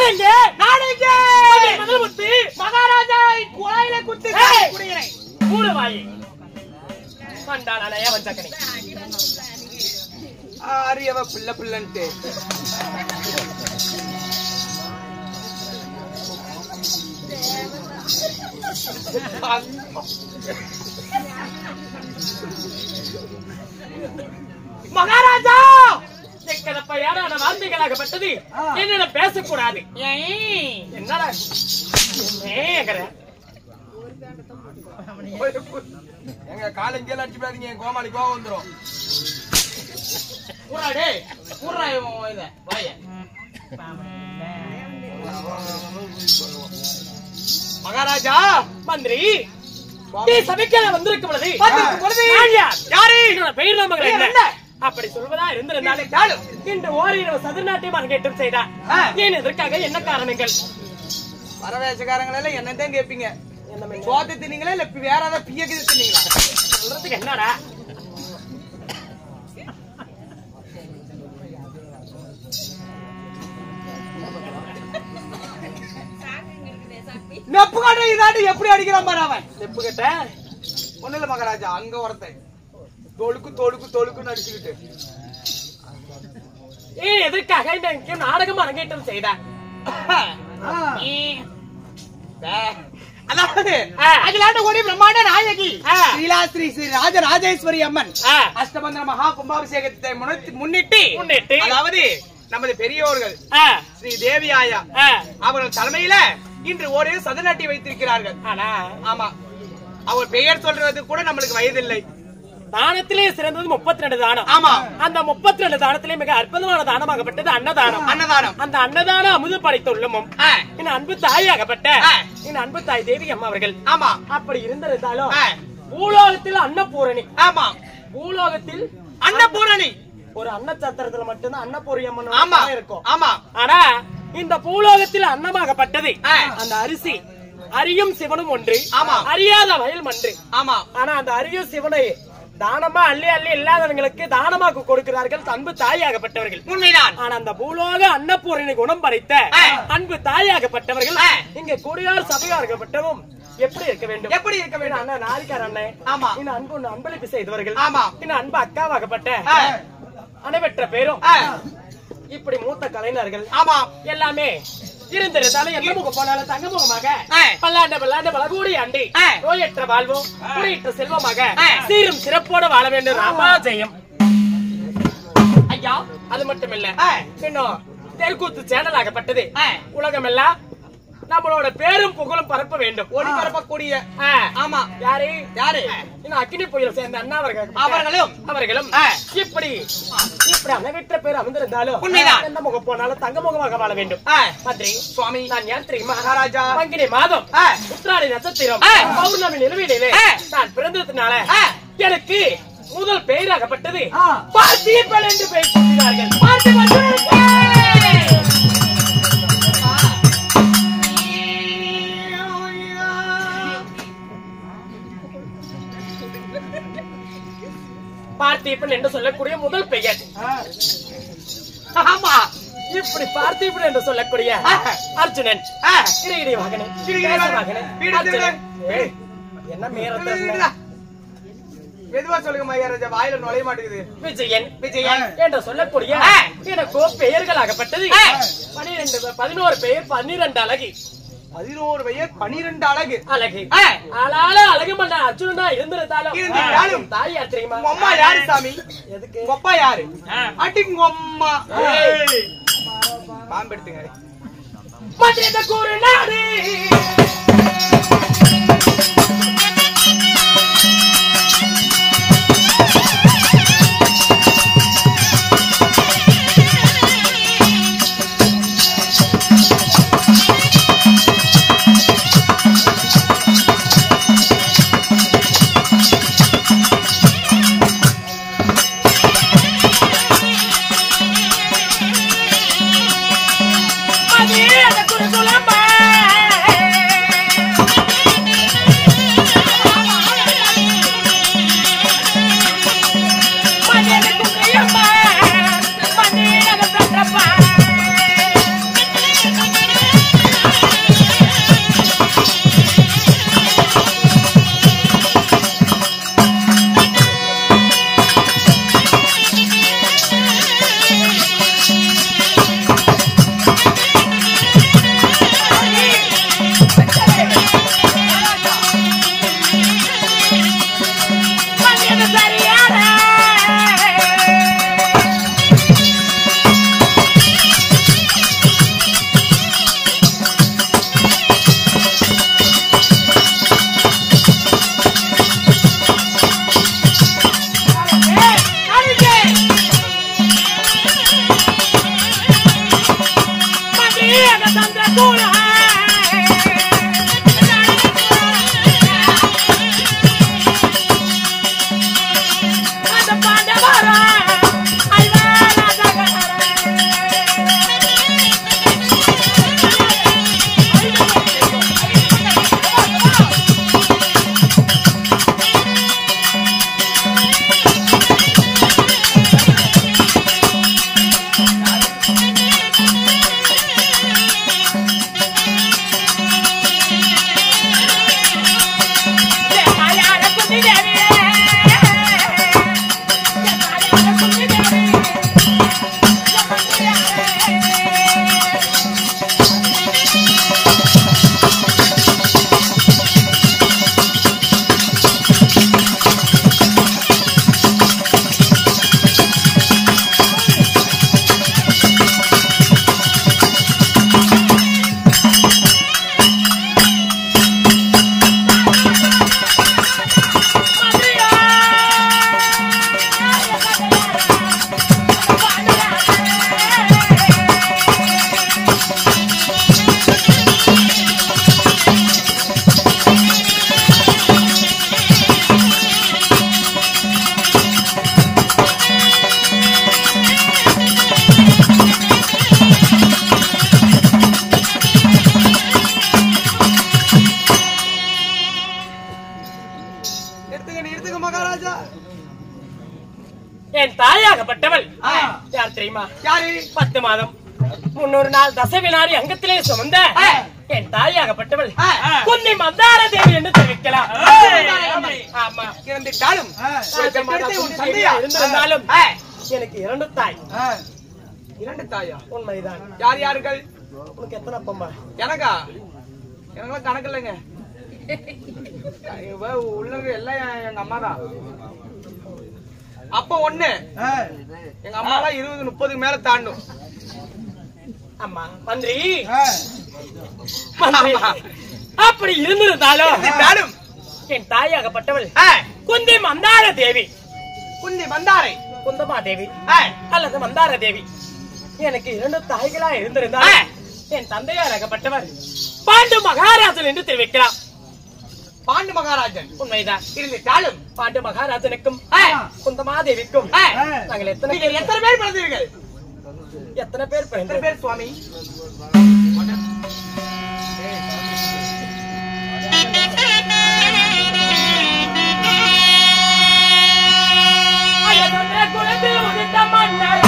நாடெங்கே முதல் முத்து மகாராஜா குழாயில குத்து குடிகிறேன் மூணு வாயி மண்டாளைய வந்தக்கணி ஆரியவ பிள்ளை பிள்ளைன்ட்டு மகாராஜா எக்கடப்பையான வார்த்தைகளாகப்பட்டது என்னென்ன பேசக்கூடாது என்னடா எங்க காலங்கேல அடிச்சு பாருங்க கோமாளி கோவம் வந்துரும் மகாராஜா மந்திரி சபைக்கு வந்திருக்கும் பொழுது பெயர் நாமங்கள் என்ன அப்படி சொல்வதா இருந்திருந்தாலும் இன்று ஓரிரவு சதுர்நாட்டியம் அரங்கேற்றம் செய்தார் ஏன் இதற்காக என்ன காரணங்கள் பரவேசக்காரங்கள எல்லாம் என்னதான் கேட்பீங்க சோத்து தின்னீங்களா இல்ல வேற ஏதாவது பியக்கு தின்னீங்களா சொல்றதுக்கு என்னடா நெப்பு கட்ட இதாண்டி எப்படி அடிக்கிறான் பாரு அவன் நெப்பு கட்ட ஒண்ணு இல்ல மகாராஜா அங்க ஒருத்தன் தொழுக்கு தொழுக்கு தொழுக்குன்னு அடிச்சுக்கிட்டு எதற்காக இந்த நாடகம் அரங்கேற்றம் செய்தார் அதாவது அகிலாண்ட கோடி பிரம்மாண்ட நாயகி ஸ்ரீலாஸ்ரீ ஸ்ரீ ராஜராஜேஸ்வரி அம்மன் அஷ்டபந்தன மகா கும்பாபிஷேகத்தை முன்னிட்டு அதாவது நமது பெரியோர்கள் ஸ்ரீ தேவி ஆயா அவர்கள் தலைமையில இன்று ஒரு சதுநாட்டி வைத்திருக்கிறார்கள். ஆமா, அவர் பெயர் சொல்றது கூட நம்மளுக்கு வயதில்லை. தானத்திலே சிறந்தது 32 தானம். ஆமா, அந்த 32 தானத்திலே மிக அற்புதமான தானமாகப்பட்டது அன்னதானம். அன்னதானம். அந்த அன்னதான அமுது படைத்த உள்ளமும் என் அன்பு தாயாகப்பட்ட என் அன்பு தாய் தேவி அம்மா அவர்கள். ஆமா, அப்படி இருந்திருந்தாலும் பூலோகத்தில் அன்னபூரணி. ஆமா, பூலோகத்தில் அன்னபூரணி ஒரு அன்னச்சத்திரத்துல மட்டும்தான் அன்னபூரி அம்மன் இருக்கும். ஆமா, ஆனா இந்த பூலோகத்தில் அன்னமாகப்பட்டது அந்த அரிசி. அரியும் சிவனும் ஒன்று, அறியாத வயல் மன்று. ஆமா, ஆனா அந்த அரியும் சிவனை தானமா அள்ளி அள்ளி இல்லாதவங்களுக்கு தானமாக கொடுக்கிறார்கள் அன்பு தாயாகப்பட்டவர்கள். உண்மைதான். ஆனா அந்த பூலோக அன்னபூரணி குணம் படைத்த அன்பு தாயாகப்பட்டவர்கள் இங்க கொடியார் சபையாகப்பட்டவும் எப்படி இருக்க வேண்டும்? எப்படி இருக்க வேண்டும்? அண்ணா நாரிக்கார் அண்ணன். ஆமா, இன்னும் அன்பு அன்பளிப்பு செய்தவர்கள். ஆமா, இன்னும் அன்பு அக்காவாகப்பட்ட அனைவற்ற பேரும் இப்படி மூத்த கலைஞர்கள். ஆமா, எல்லாமே இருந்திருந்தாலும் எந்த முகம் போனாலும் தங்க முகமாக பல்லாண்டு பல்லாண்டு பலகூடி ஆண்டி நோயற்ற வாழ்வோம் குறையற்ற செல்வமாக சீரும் சிறப்போடு வாழ வேண்டும். ராமாஜெயம். ஐயா, அது மட்டும் இல்ல, இன்னும் தெருக்கூத்து சேனல் ஆகப்பட்டது உலகம் எல்லாம் நம்மளோட பேரும் புகழும் பரப்ப வேண்டும். ஒளி பரப்பக்கூடிய. ஆமா, யாரு யாரு இன்னும் அக்கினி புயல் சேர்ந்த அண்ணா அவர்களும் இப்படி அனைவற்ற பேர் அமர்ந்திருந்தாலும் எந்த முகம் போனாலும் தங்க முகமாக வாழ வேண்டும். மந்திரி சுவாமி, நான் யார் தெரியுமா? மகாராஜா, பங்கினி மாதம் உத்திராடி நட்சத்திரம் பௌர்ணமி நிலவிலே நான் பிறந்ததுனால எனக்கு முதல் பெயராகப்பட்டது பார்த்திபன் என்று பெயர் சொல்கிறார்கள். பார்த்திபன் என்று சொல்லக்கூடிய முதல் பெயர். ஆமா, இப்படி பார்த்திபன் என்று சொல்லக்கூடிய அர்ஜுனன் என்ன மெதுவா சொல்லுங்க மகாராஜா, வாயில நுழைய மாட்டேங்குது. விஜயன் என்று சொல்லக்கூடிய எனக்கு பெயர்களாகப்பட்டது 11 பெயர் 12 அழகு. 11 பெயர் 12 அழகு. ஆளால அழகு மன்ன அர்ஜுனனா இருந்திருந்தாலும் தாய் யார் தெரியுமா? அம்மா யாரு சாமி? எதுக்கு அப்பா யாரு? அடிங்க அம்மா. பாம்பு எடுத்துங்க. மந்திரத்தை கூறு நாடு தெரியுமா? யாரு? 10 மாதம் 300 நாள் தசை வினாடி அங்கத்திலே சுமந்த என் தாயாகப்பட்டவள் குந்தி மந்தார தேவி என்று தெரிவிக்கலாம். ஆமா, இருந்திருந்தாலும் இருந்திருந்தாலும் எனக்கு 2 தாய். 2 தாயா? உண்மைதான். யார் யார்கள்? உனக்கு எத்தனை அப்பம்மா? எனக்கா? எனக்கெல்லாம் கணக்கு இல்லைங்க. உள்ளவங்க எல்லாம் எங்க அம்மா தான். அப்ப ஒண்ணு எங்க அம்மா எல்லாம் 20-30 மேல தாண்டும். அம்மா மந்திரி அப்படி இருந்திருந்தாலும் என் தாயாகப்பட்டவள் குந்தி மந்தார தேவி. குந்தி மந்தாரை? குந்தமா தேவி அல்லது மந்தார தேவி. எனக்கு 2 தாய்களா இருந்திருந்தாலும் என் தந்தையாராகப்பட்டவர் பாண்டு மகாராஜன் என்று தெரிவிக்கலாம். பாண்டு மகாராஜன்? உண்மைதான். இருந்திருந்தாலும் பாண்டு மகாராஜனுக்கும் குந்தமாதேவிக்கும் நாங்கள் எத்தனை பேர் பிறந்தீர்கள்? எத்தனை பேர் எத்தனை பேர் சுவாமி? குலத்தில் உதித்த மன்னர்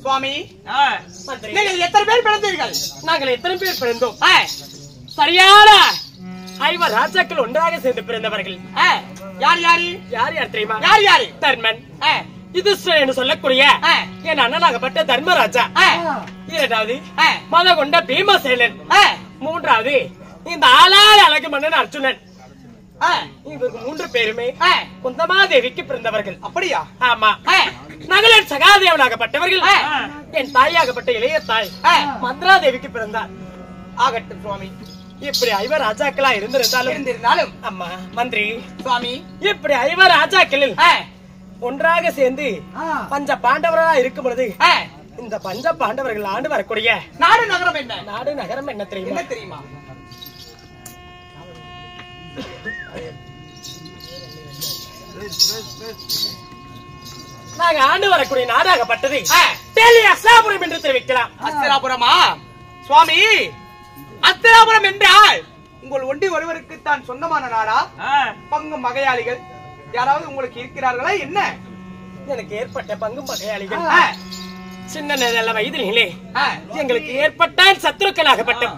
சுவாமி, நீங்கள் எத்தனை பேர் பிறந்தீர்கள்? நாங்கள் எத்தனை பேர் பிறந்தோம்? சரியான 5 ராஜாக்கள் ஒன்றாக சேர்ந்து பிறந்தவர்கள். யார் யாரு? யார் யார் தெரியுமா? யார் யாரு? தர்மன், யுதிஷ்டிரன் என்று சொல்லக்கூடிய என் அண்ணனாகப்பட்ட தர்மராஜா. 2வது மத கொண்ட பீமசேனன். 3வது இந்த ஆளாள் அழகு மன்னன் அர்ஜுனன். இவருக்கு 3 பேருமே குந்தமாதேவிக்கு பிறந்தவர்கள். அப்படியா? ஆமா. நகலன் சகாதேவனாகப்பட்டவர்கள் என் தாயாகப்பட்ட இளைய தாய் மந்திராதேவிக்கு பிறந்தார். ஆகட்டும் சுவாமி. இப்படி 5 ராஜாக்களா இருந்திருந்தாலும் அம்மா மந்திரி சுவாமி, இப்படி 5 ராஜாக்களில் ஒன்றாக சேர்ந்து பஞ்ச பாண்டவர்களா இருக்கும் பொழுது இந்த பஞ்ச பாண்டவர்கள் ஆண்டு வரக்கூடிய நாடு நகரம் என்ன? நாடு நகரம் என்ன தெரியுமா? என்ன தெரியுமா? நாங்க ஆண்டு வரக்கூடிய நாடாகப்பட்டது டெல்லி அஸ்தினாபுரம் என்று தெரிவிக்கலாம். அஸ்தினாபுரமா? சுவாமி, அஸ்தினாபுரம் என்றால் உங்கள் ஒண்டி ஒருவருக்கு தான் சொந்தமான நாடா? பங்கு மகையாளிகள் யாராவது உங்களுக்கு இருக்கிறார்களா என்ன? எனக்கு ஏற்பட்ட பங்கு மகையாளிகள் சின்ன நல்ல வயதிலே எங்களுக்கு ஏற்பட்டால் சத்துருக்களாகப்பட்டோம்.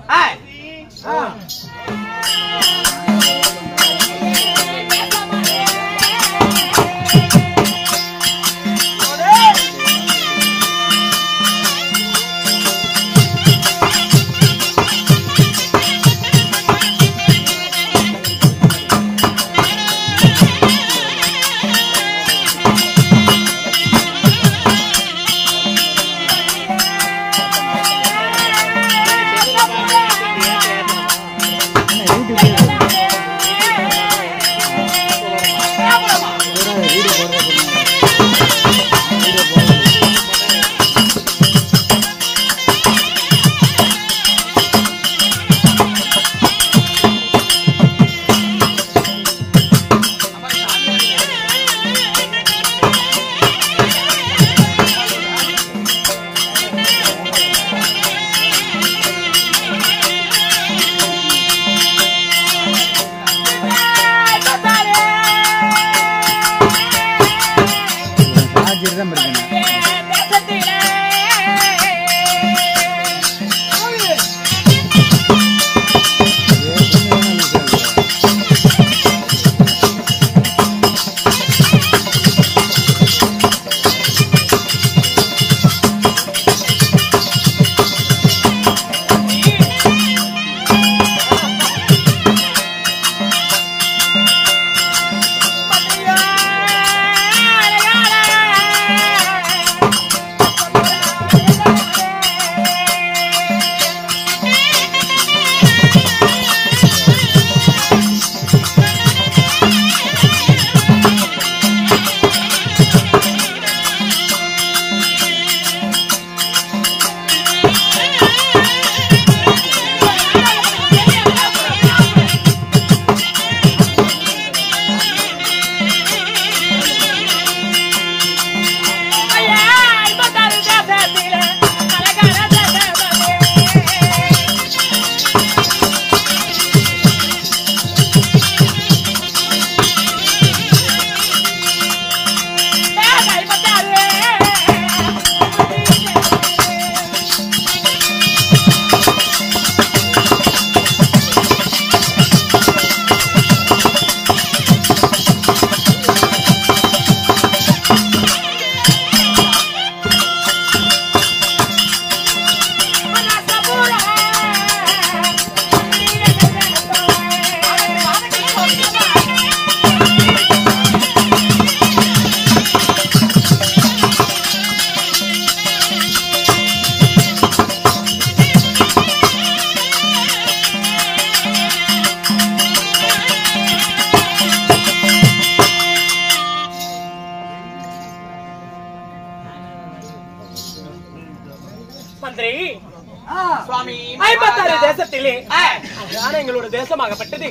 சுவாமி 56 தேசத்திலே அதான் எங்களோட தேசமாகப்பட்டது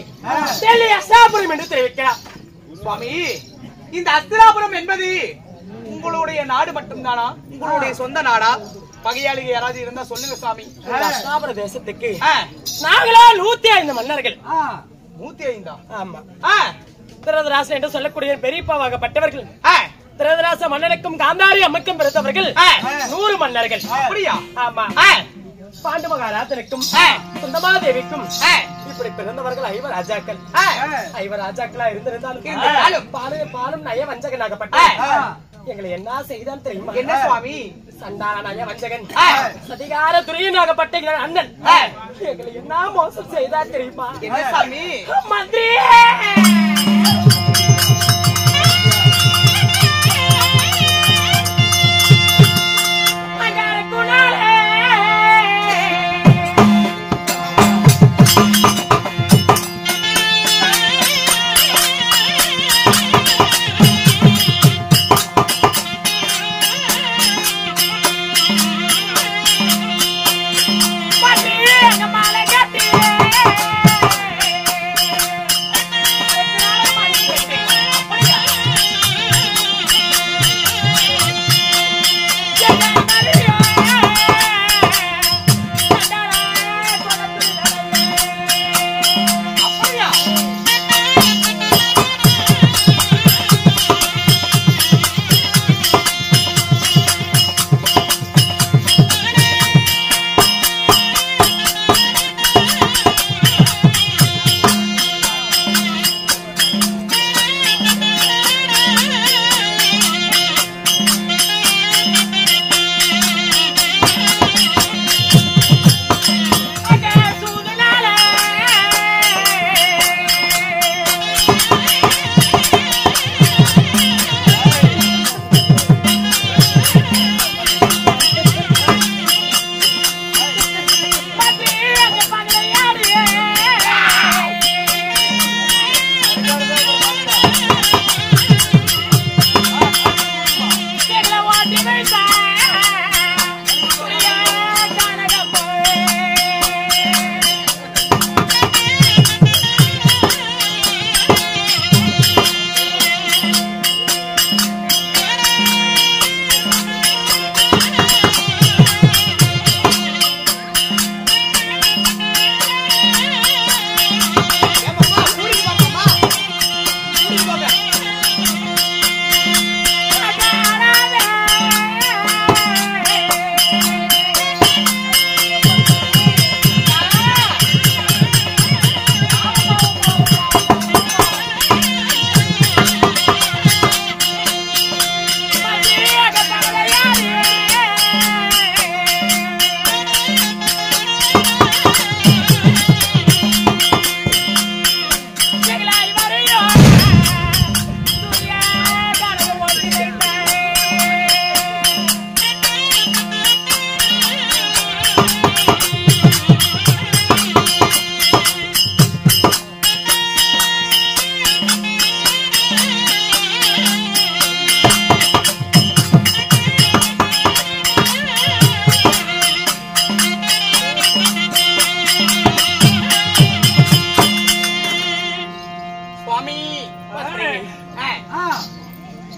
டெல்லி அஸ்தினாபுரம் என்று தெரிவிக்கிறார். சுவாமி, இந்த அஸ்தினாபுரம் என்பது உங்களுடைய நாடு மட்டும்தானா? உங்களுடைய சொந்த நாடா? பகையாளிகள் யாராவது இருந்தா சொல்லுங்க சுவாமி. அஸ்தினாபுர தேசத்துக்கு நாங்களா 105 மன்னர்கள். 105? ஆமா. திருதராசன் என்று சொல்லக்கூடிய பெரியப்பாவாகப்பட்டவர்கள், திருதராச மன்னனுக்கும் காந்தாரி அம்மைக்கும் பிறந்தவர்கள் 100 மன்னர்கள். அப்படியா? ஆமா. பாண்டு மகாராஜனுக்கும் சுந்தமாதேவிக்கும் இப்படி பிறந்தவர்கள் 5 ராஜாக்கள். 5 ராஜாக்களா இருந்திருந்தாலும் பாலும் நய வஞ்சகனாகப்பட்ட எங்களை என்ன செய்தான் தெரியுமா? என்ன சுவாமி? சண்டான நய வஞ்சகன் சதிகார துரியனாகப்பட்ட எங்கள் அண்ணன் எங்களை என்ன மோசம் செய்தா தெரியுமா? என்ன சாமி? மந்திரி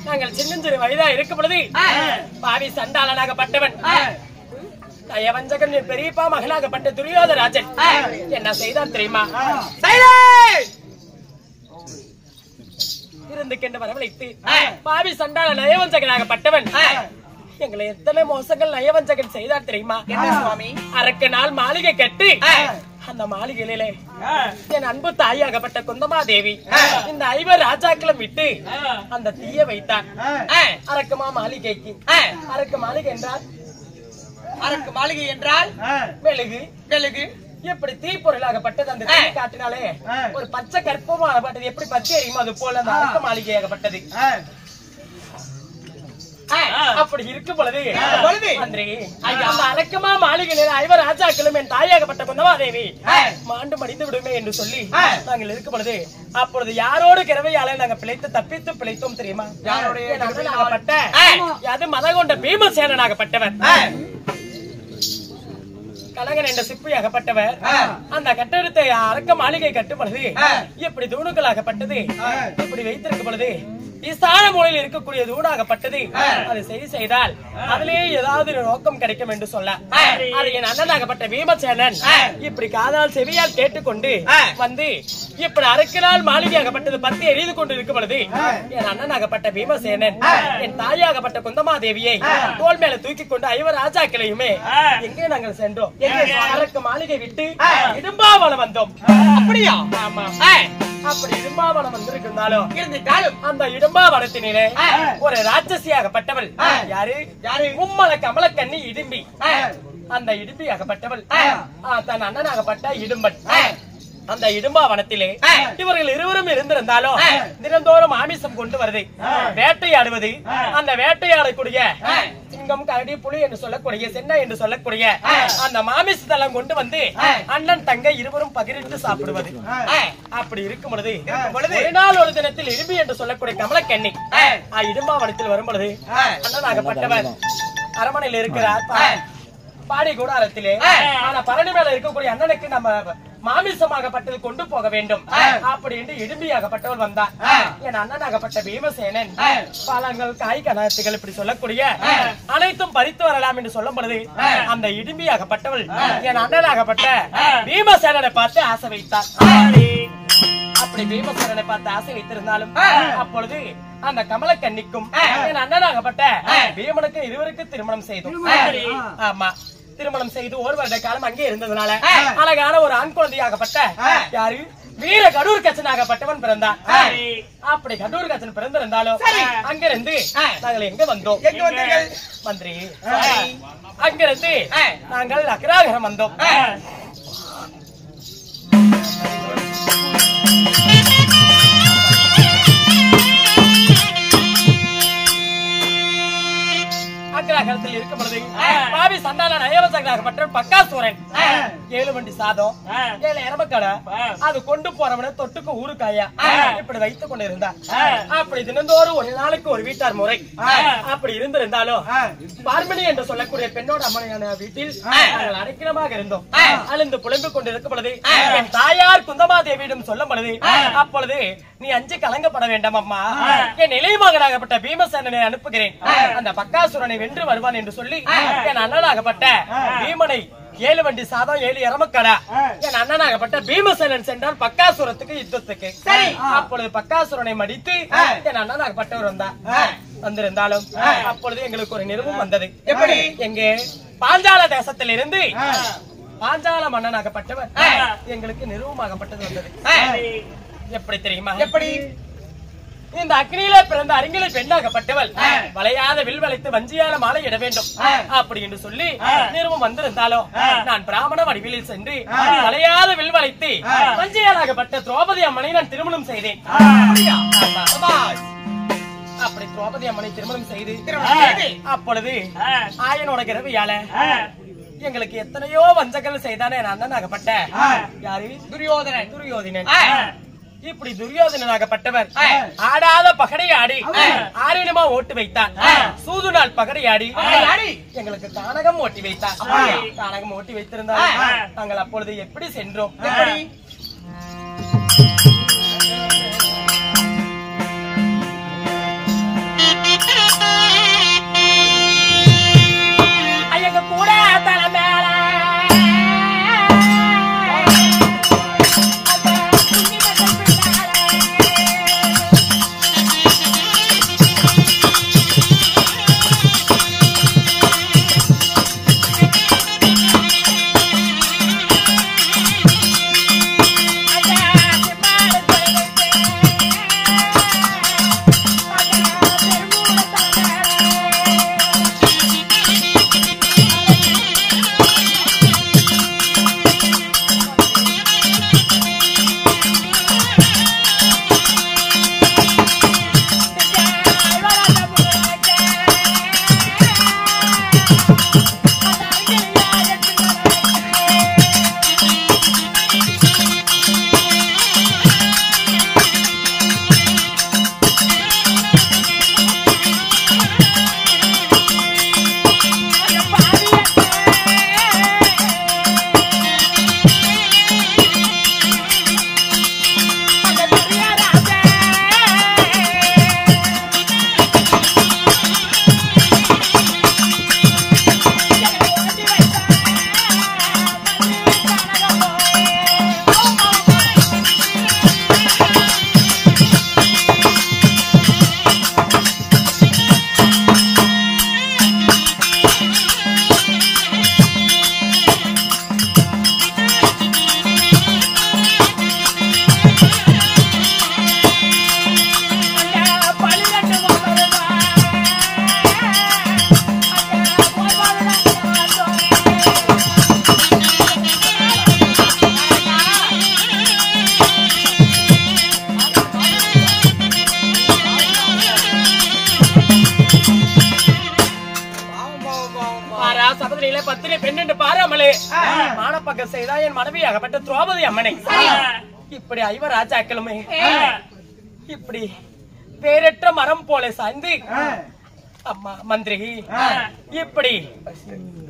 நாங்கள் சின்னஞ்சிறு வயதா இருக்கும் பொழுது பாவி சண்டாளனாகப்பட்டவன் நயவஞ்சகன் பெரியப்பா மகனாகப்பட்ட துரியோதராஜன் என்ன செய்தான் தெரியுமா? இருந்து கெண்டு வரவழைத்து பாவி சண்டாள நயவஞ்சகனாகப்பட்டவன் எங்களை எத்தனை மோசங்கள் நயவஞ்சகன் செய்தார் தெரியுமா? என்ன சுவாமி? அரக்க நாள் மாளிகை கட்டி அந்த மாளிகையிலே என் அன்பு தாயாகப்பட்ட குந்தமாதேவி இந்த 5 ராஜாக்களும் விட்டு அந்த தீய வைத்தார் அரக்கமா மாளிகைக்கு. அரக்கு மாளிகை என்றால் அரக்கு மாளிகை என்றால் மெழுகு. மெழுகு எப்படி தீப்பொருளாகப்பட்டது அந்த தீ காட்டினாலே ஒரு பச்சை கற்பமாகப்பட்டது எப்படி பச்சை எரியுமோ அது போல அந்த அரக்க மாளிகையாகப்பட்டது. அப்படி இருக்கும் பொழுது அந்த அரக்கமா மாளிகையில் 5 ராஜாக்களும் என் தாயாகப்பட்ட குந்தமாதேவி மாண்டு மடிந்து விடுமே என்று சொல்லி நாங்கள் இருக்கும் பொழுது அப்பொழுது யாரோடு கிரவையால நாங்கள் தப்பித்து பிழைத்தோம் தெரியுமா? யாரோடைய அது மத கொண்ட பீமசேனனாகப்பட்டவன் கனகன் என்ற சிப்பியாகப்பட்டவர் அந்த கட்டடத்தை அரக்க மாளிகை கட்டும் பொழுது இப்படி தூணுகளாகப்பட்டது இப்படி வைத்திருக்கும் பொழுது ஈசான மூலையில் இருக்கக்கூடிய தூணாகப்பட்டது அது சரி செய்தால் அதிலே ஏதாவது ஒரு நோக்கம் கிடைக்கும் என்று சொல்ல அது என் அண்ணனாகப்பட்ட பீமசேனன் இப்படி காதால் செவியால் கேட்டுக்கொண்டு வந்து இப்படி அரக்கினால் மாளிகையாகப்பட்டது பத்தி எரிந்து கொண்டு இருக்கும் பொழுது என் அண்ணனாகப்பட்ட பீமசேனன் என் தாயாகப்பட்ட குந்தமாதேவியை தோல் மேல தூக்கி கொண்டு 5 ராஜாக்களையுமே எங்கே நாங்கள் சென்றோம் அரக்க மாளிகை விட்டு இடும்பாவனம் வந்தோம். அப்படியா? ஆமா. அப்படி இடும்பாவனம் வந்திருந்தாலும் இருந்துட்டாலும் அந்த இடும்பாவனத்தினிலே ஒரு ராட்சசியாகப்பட்டவள் யாரு மும்மல கமலக்கண்ணி இடும்பி அந்த இடும்பியாகப்பட்டவள் தன் அண்ணனாகப்பட்ட இடும்பன் அந்த இடும்பாவனத்திலே இவர்கள் இருவரும் இருந்திருந்தாலும் தினந்தோறும் ஆமிசம் கொண்டு வருது வேட்டையாடுவது அந்த வேட்டையாடக்கூடிய சிங்கம் கரடி புலி என்று சொல்லக்கூடிய சென்னை என்று சொல்லக்கூடிய அந்த மாமிசத்தெல்லாம் கொண்டு வந்து அண்ணன் தங்க இருவரும் பகிர்ந்து சாப்பிடுவது அப்படி இருக்கும் பொழுது ஒரு நாள் ஒரு தினத்தில் இரும்பி என்று சொல்லக்கூடிய கமலக்கண்ணி இடும்பாவனத்தில் வரும் பொழுது அண்ணனாகப்பட்டவர் அரமனையில் இருக்கிறார் பாடி கூடாரத்திலே ஆனா பரணி மேல இருக்கக்கூடிய அண்ணனுக்கு நம்ம மாமிசமாகப்பட்டது கொண்டு போக வேண்டும் அப்படி என்று இடும்பியாகப்பட்டவள் வந்தார். என் அண்ணனாகப்பட்ட பீமசேனன் பழங்கள் காய் கனத்துகள் இப்படி சொல்லக்கூடிய அனைத்தும் பறித்து வரலாம் என்று சொல்லும் பொழுது அந்த இடும்பியாகப்பட்டவள் என் அண்ணனாகப்பட்ட பீமசேனனை பார்த்து ஆசை வைத்தார். அப்படி பீமசேனனை பார்த்து ஆசை வைத்திருந்தாலும் அப்பொழுது அந்த கமலக்கண்ணிக்கும் என் அண்ணனாகப்பட்ட பீமனுக்கு இருவருக்கு திருமணம் செய்தோம். ஆமா, திருமணம் செய்து 1 வருட காலம் அங்கே இருந்ததுனால அழகான ஒரு ஆண் குழந்தையாகப்பட்ட யாரு வீர கடூர் கச்சனாகப்பட்டவன் பிறந்தான். அப்படி கடூர் கச்சன் பிறந்திருந்தாலும் அங்கிருந்து நாங்கள் எங்க வந்தோம்? மந்திரி, அங்கிருந்து நாங்கள் அக்ராகரம் வந்தோம். அக்ராகரத்தில் இருக்கும் பொழுது பாவி சண்டான நயவசகராகப்பட்ட பக்காசூரன் 7 வண்டி சாதம் 7 எரமக்கடை அது கொண்டு போறவன தொட்டுக்கு ஊருக்காயா இப்படி வைத்துக் கொண்டிருந்தார். அப்படி தினந்தோறும் ஒரு நாளைக்கு ஒரு வீட்டார் முறை அப்படி இருந்திருந்தாலும் பார்மணி என்று சொல்லக்கூடிய பெண்ணோட அம்மனையான வீட்டில் நாங்கள் அடைக்கலமாக இருந்தோம். அழிந்து புலம்பிக் கொண்டிருக்கும் பொழுது என் தாயார் குந்தமாதேவியிடம் சொல்லும் பொழுது அப்பொழுது நீ அஞ்சு கலங்கப்பட வேண்டாம் அம்மா, என் இளைய மகனாகப்பட்ட பீமசேனனை அனுப்புகிறேன், அந்த பக்காசுரனை வென்று வருவான் என்று சொல்லி என் அண்ணனாகப்பட்ட பீமனை 7 வண்டி சாதம் 7 எரமக்கடை என் அண்ணனாகப்பட்ட பீமசேனன் சென்றால் பக்காசுரத்துக்கு யுத்தத்துக்கு. அப்பொழுது பக்காசுரனை மடித்து என் அண்ணனாகப்பட்டவர் வந்திருந்தாலும் அப்பொழுது எங்களுக்கு ஒரு நிறுவம் வந்தது. எப்படி? எங்கே பாஞ்சால தேசத்தில் இருந்து பாஞ்சால மன்னனாகப்பட்டவர் எங்களுக்கு நிறுவமாகப்பட்டது வந்தது. எப்படி தெரியுமா? எப்படி? இந்த அக்னியில பிறந்த அருங்கில பெண்ணாகப்பட்டவள் வளையாத வில் வளைத்து வஞ்சியால மாலை இட வேண்டும் அப்படி என்று சொல்லி நிறுவம் வந்திருந்தாலும் நான் பிராமண வடிவில் சென்று வளையாத வில் வளைத்து வஞ்சியாலாகப்பட்ட திரௌபதி அம்மனை நான் திருமணம் செய்தேன். அப்படி திரௌபதி அம்மனை திருமணம் செய்து அப்பொழுது ஆயனோட கிரவியால எங்களுக்கு எத்தனையோ வஞ்சகங்கள் செய்தானே என் அண்ணனாகப்பட்ட யாரு துரியோதனன். இப்படி துரியோதனாகப்பட்டவர் ஆடாத பகடை ஆடி ஆரிடமா ஓட்டு வைத்தார். சூது நாள் பகடை ஆடி எங்களுக்கு தானகம் ஓட்டி வைத்தார். தானகம் ஓட்டி வைத்திருந்தார். நாங்கள் அப்பொழுது எப்படி சென்றோம்? எப்படி? ஐயங்க கூட தலைமையில மானப்பக்கம் செய்தா என் மனைவியாகப்பட்ட திரௌபதி அம்மனை. இப்படி ஐவர் ராஜாக்களுமே இப்படி பேரற்ற மரம் போல சாய்ந்து அம்மா மந்திரி இப்படி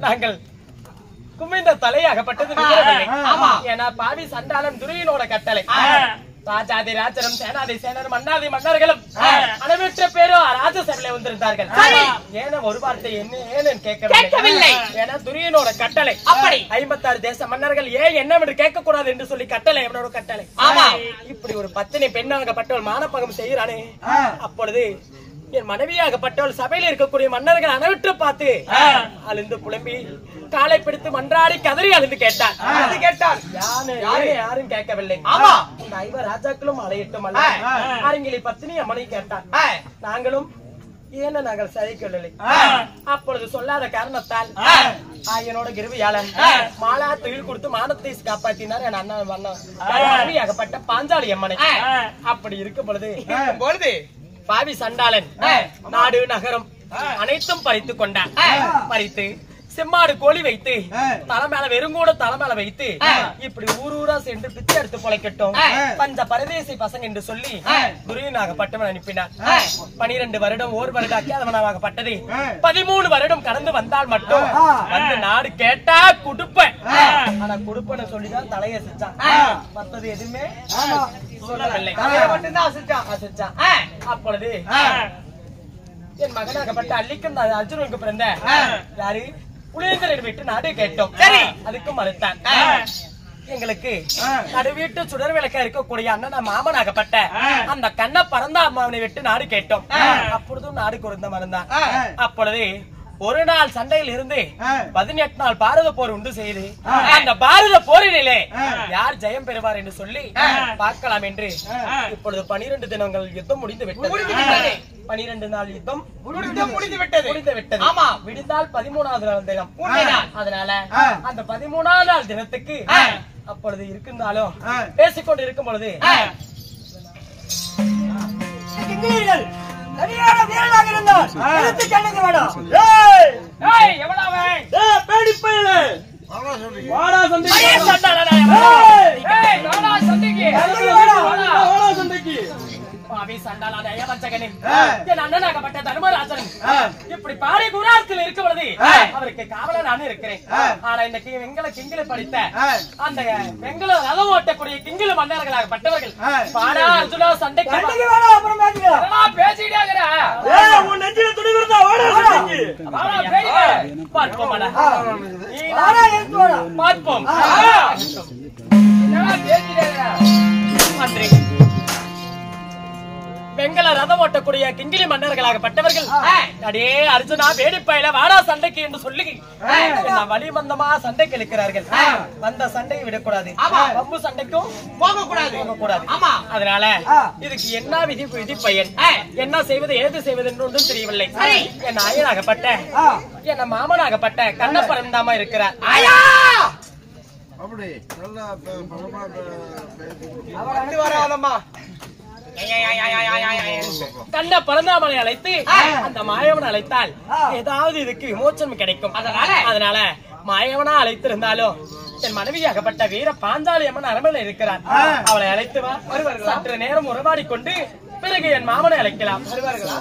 நாங்கள் குமிந்த தலையாகப்பட்டது. ஆமா, ஏன்னா பாவி சண்டாளன் துரியனோட கட்டளை. ராஜாதி ராஜரும் சேனாதி சேனரும் மன்னாதி மன்னர்களும் அளவற்ற பேரும் ராஜசபையில வந்திருந்தார்கள். ஏன்னா ஒரு வார்த்தை என்ன கேட்கவில்லை. ஏன்னா துரியனோட கட்டளை. அப்படி 56 தேச மன்னர்கள் ஏன் என்னவென்று கேட்க கூடாது என்று சொல்லி கட்டளை அவனோட கட்டளை. ஆமா, இப்படி ஒரு பத்தினி பெண்ணாகப்பட்டவள் மானப்பகம் செய்கிறானே. அப்பொழுது என் மனைவியாகப்பட்டவள் சபையில் இருக்கக்கூடிய மன்னர்கள் அனைவற்று பார்த்து அழுந்து புலம்பி காலை பிடித்து மன்றாடி கதறி அழுந்து கேட்டார். யாரும் கேட்கவில்லை. ஆமா, இந்த ஐவர் ராஜாக்களும் அலையிட்டும் அல்ல அரங்கிலி பத்தினி அம்மனை கேட்டார். நாங்களும் ஏன நாங்கள் சகிக்கவில்லை. அப்பொழுது சொல்லாத காரணத்தால் என்னோட கிருவியாளன் மாலா தொழில் கொடுத்து மானத்தை காப்பாற்றினார் என் அண்ணன் மனைவியாகப்பட்ட பாஞ்சாலி அம்மனை. அப்படி இருக்கும் பொழுது பாவி சண்டாளன் நாடு நகரம் அனைத்தும் பறித்து கொண்டான். பறித்து செம்மாடு கோழி வைத்து தலைமையில வெறுங்கூட தலைமையில வைத்து இப்படி ஊரூரா சென்று பிச்சை எடுத்து பொழைக்கட்டும் பஞ்ச பரதேசி பசங்க என்று சொல்லி துரியனாகப்பட்டவன் அனுப்பினார். 12 வருடம் 1 வருட அக்கியாதவனாகப்பட்டது 13 வருடம் கடந்து வந்தால் மட்டும் வந்து நாடு கேட்டா குடுப்பேன். ஆனா குடுப்பன்னு சொல்லிதான் தலையை அசைச்சான். மற்றது எதுவுமே சொல்லவில்லை. அசைச்சான். அப்பொழுது என் மகனாகப்பட்ட அள்ளிக்கும் அர்ஜுனுக்கு பிறந்த யாரு புளியந்தரை விட்டு நாடு கேட்டோம். சரி, அதுக்கும் மறுத்தான். எங்களுக்கு நடுவீட்டு சுடர் விளக்கா இருக்கக்கூடிய அண்ணன் மாமனாகப்பட்ட அந்த கண்ண பறந்த அம்மாவனை விட்டு நாடு கேட்டோம். அப்பொழுதும் நாடு குறைந்த மறந்தான். அப்பொழுது ஒரு நாள் சண்டையில் இருந்து 18 நாள் பாரத போர் உண்டு செய்து அந்த பாரத போரிலே யார் ஜெயம் பெறுவார் என்று சொல்லி பார்க்கலாம் என்று இப்பொழுது 12 தினங்கள் யுத்தம் முடிந்து விட்டது. 12 நாள் யுத்தம் முடிந்து விட்டது. ஆமா, விடுந்தால் 13வது நாள் தினம். அதனால அந்த 13வது நாள் தினத்துக்கு அப்பொழுது இருந்தாலும் பேசிக்கொண்டு இருக்கும் பொழுது சரியான வீரனாக இருந்தால் எடுத்து கண்ணுக்கு வேணும். அண்ணனாகப்பட்ட தர்மராஜன் இப்படி பாடி குராத்தில் இருக்கும் பொழுது அவருக்கு காவல நானும் இருக்கிறேன். ஆனா இன்னைக்கு வெங்கல கிங்கில படித்த அந்த வெங்கல ரதம் ஓட்டக்கூடிய கிங்கில மன்னர்களாகப்பட்டவர்கள் பாடா அர்ஜுனா சண்டைக்கு பார்ப்போம். வெங்கல ரதம் ஓட்டக்கூடிய கிங்கிலி மன்னர்களாகப்பட்டவர்கள் அடே அர்ஜுனா வேடிப்பையில வாடா சண்டைக்கு என்று சொல்லி வலிமந்தமா சண்டைக்கு இழுக்கிறார்கள். வந்த சண்டையை விடக்கூடாது, பம்பு சண்டைக்கும் போகக்கூடாது. அதனால இதுக்கு என்ன விதி பயன், என்ன செய்வது ஏது செய்வது என்று ஒன்றும் தெரியவில்லை. என் ஆயனாகப்பட்ட என் மாமனாகப்பட்ட கண்ணப்பரந்தாமா இருக்கிறார். கண்ண பரந்தாமனை அழைத்து அந்த மாயவனை அழைத்தால் ஏதாவது இதுக்கு விமோச்சனம் கிடைக்கும். அதனால மாயவனா அழைத்திருந்தாலும் என் மனைவியாகப்பட்ட வீர பாஞ்சாலி அம்மன் அரண்மனையில் இருக்கிறார். அவளை அழைத்து வா, சற்று நேரம் உறவாடி கொண்டு பிறகு என் மாமனை அழைக்கலாம். வருவார்களா?